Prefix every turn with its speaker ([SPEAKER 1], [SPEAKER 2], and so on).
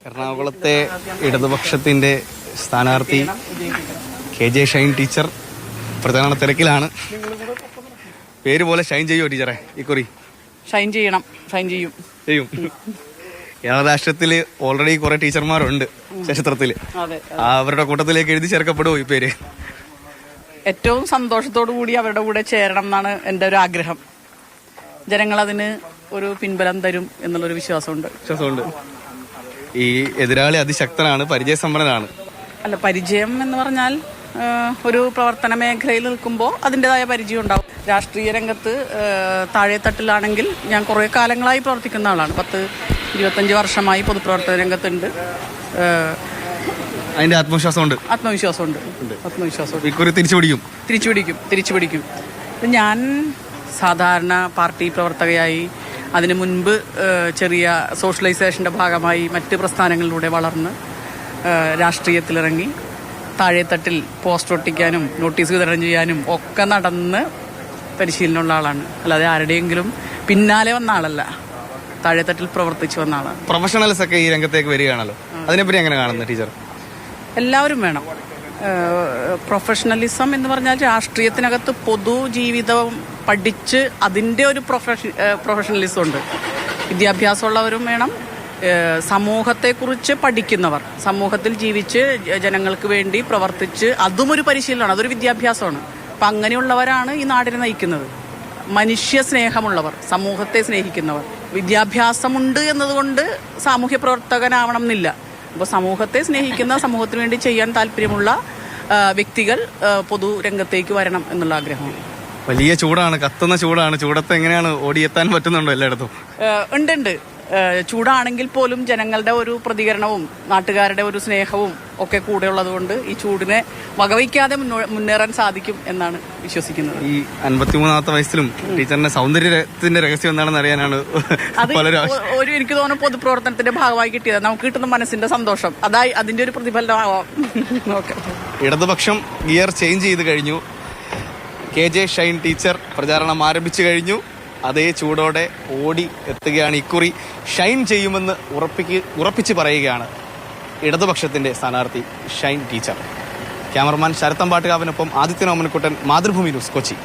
[SPEAKER 1] എറണാകുളത്തെ ഇടതുപക്ഷത്തിന്റെ സ്ഥാനാർത്ഥി KJ ഷൈൻ ടീച്ചർ പ്രചാരണ തിരക്കിലാണ്. പേര് പോലെ ഷൈൻ ചെയ്യുമോ ടീച്ചറെ ഇക്കുറി?
[SPEAKER 2] ഷൈൻ ചെയ്യണം, ഷൈൻ ചെയ്യും.
[SPEAKER 1] കേരള രാഷ്ട്രത്തില് ഓൾറെഡി കുറെ ടീച്ചർമാരുണ്ട് ക്ഷേത്രത്തില്. അവരുടെ കൂട്ടത്തിലേക്ക് എഴുതി ചേർക്കപ്പെടുമോ ഈ പേര്?
[SPEAKER 2] ഏറ്റവും സന്തോഷത്തോടു കൂടി അവരുടെ കൂടെ ചേരണം എന്നാണ് എൻ്റെ ഒരു ആഗ്രഹം. ജനങ്ങൾ അതിന് ഒരു പിൻബലം തരും എന്നുള്ളൊരു വിശ്വാസമുണ്ട്.
[SPEAKER 1] ഈ എതിരാളി അതിശക്തനാണ്, പരിചയസമ്പന്നനാണ്.
[SPEAKER 2] അല്ല, പരിചയം എന്ന് പറഞ്ഞാൽ ഒരു പ്രവർത്തന മേഖലയിൽ നിൽക്കുമ്പോൾ അതിൻ്റെതായ പരിചയം ഉണ്ടാവും. രാഷ്ട്രീയ രംഗത്ത് താഴെത്തട്ടിലാണെങ്കിൽ ഞാൻ കുറേ കാലങ്ങളായി പ്രവർത്തിക്കുന്ന ആളാണ്. 10-25 വർഷമായി പൊതുപ്രവർത്തന രംഗത്തുണ്ട്.
[SPEAKER 1] അതിന്റെ ആത്മവിശ്വാസമുണ്ട്.
[SPEAKER 2] തിരിച്ചു പിടിക്കും. ഞാൻ സാധാരണ പാർട്ടി പ്രവർത്തകയായി, അതിനു മുൻപ് ചെറിയ സോഷ്യലൈസേഷൻ്റെ ഭാഗമായി മറ്റ് പ്രസ്ഥാനങ്ങളിലൂടെ വളർന്ന് രാഷ്ട്രീയത്തിലിറങ്ങി താഴെത്തട്ടിൽ പോസ്റ്റർ ഒട്ടിക്കാനും നോട്ടീസ് വിതരണം ചെയ്യാനും ഒക്കെ നടന്ന് പരിശീലനമുള്ള ആളാണ്. അല്ലാതെ ആരുടെയെങ്കിലും പിന്നാലെ വന്ന ആളല്ല, താഴെത്തട്ടിൽ പ്രവർത്തിച്ചു വന്ന ആളാണ്.
[SPEAKER 1] പ്രൊഫഷണൽസ് ഒക്കെ ഈ രംഗത്തേക്ക് വരികയാണല്ലോ, അതിനെപ്പറ്റി എങ്ങനെ കാണുന്നു ടീച്ചർ?
[SPEAKER 2] എല്ലാവരും വേണം. പ്രൊഫഷണലിസം എന്ന് പറഞ്ഞാൽ രാഷ്ട്രീയത്തിനകത്ത് പൊതുജീവിതം പഠിച്ച് അതിൻ്റെ ഒരു പ്രൊഫഷണലിസം ഉണ്ട്. വിദ്യാഭ്യാസമുള്ളവരും വേണം, സമൂഹത്തെക്കുറിച്ച് പഠിക്കുന്നവർ, സമൂഹത്തിൽ ജീവിച്ച് ജനങ്ങൾക്ക് വേണ്ടി പ്രവർത്തിച്ച് അതും ഒരു പരിശീലനമാണ്, അതൊരു വിദ്യാഭ്യാസമാണ്. അപ്പം അങ്ങനെയുള്ളവരാണ് ഈ നാടിനെ നയിക്കുന്നത്. മനുഷ്യ സ്നേഹമുള്ളവർ, സമൂഹത്തെ സ്നേഹിക്കുന്നവർ. വിദ്യാഭ്യാസമുണ്ട് എന്നതുകൊണ്ട് സാമൂഹ്യ പ്രവർത്തകനാവണം എന്നില്ല. അപ്പോൾ സമൂഹത്തെ സ്നേഹിക്കുന്ന, സമൂഹത്തിന് വേണ്ടി ചെയ്യാൻ താല്പര്യമുള്ള വ്യക്തികൾ പൊതുരംഗത്തേക്ക് വരണം എന്നുള്ള ആഗ്രഹമാണ്.
[SPEAKER 1] വലിയ ചൂടാണ്, കത്തുന്ന ചൂടാണ്. ചൂടത്ത് എങ്ങനെയാണ് ഓടിയെത്താൻ പറ്റുന്നുണ്ടോ എല്ലായിടത്തും?
[SPEAKER 2] ഉണ്ട്. ചൂടാണെങ്കിൽ പോലും ജനങ്ങളുടെ ഒരു പ്രതികരണവും നാട്ടുകാരുടെ ഒരു സ്നേഹവും ഒക്കെ കൂടെ ഉള്ളതുകൊണ്ട് ഈ ചൂടിനെ വകവയ്ക്കാതെ മുന്നേറാൻ സാധിക്കും എന്നാണ് വിശ്വസിക്കുന്നത്.
[SPEAKER 1] ഈ 53ാമത്തെ വയസ്സിലും ടീച്ചറിന്റെ സൗന്ദര്യത്തിന്റെ രഹസ്യം എന്താണെന്ന് അറിയാനാണ്
[SPEAKER 2] ഒരു എനിക്ക് തോന്നുന്നു പൊതുപ്രവർത്തനത്തിന്റെ ഭാഗമായി കിട്ടിയത് നമുക്ക് കിട്ടുന്ന മനസ്സിന്റെ സന്തോഷം, അതായി അതിന്റെ ഒരു പ്രതിഫലനമാവാം.
[SPEAKER 1] ഇടതുപക്ഷം ഗിയർ ചേഞ്ച് ചെയ്ത് കഴിഞ്ഞു. KJ ഷൈൻ ടീച്ചർ പ്രചാരണം ആരംഭിച്ചു കഴിഞ്ഞു. അതേ ചൂടോടെ ഓടി എത്തുകയാണ്. ഇക്കുറി ഷൈൻ ചെയ്യുമെന്ന് ഉറപ്പിച്ച് പറയുകയാണ് ഇടതുപക്ഷത്തിന്റെ സ്ഥാനാർത്ഥി ഷൈൻ ടീച്ചർ. ക്യാമറമാൻ ശരത്തമ്പാട്ടുകാവിനൊപ്പം ആദിത്യൻ ഓമനക്കുട്ടൻ, മാതൃഭൂമി ന്യൂസ്, കൊച്ചി.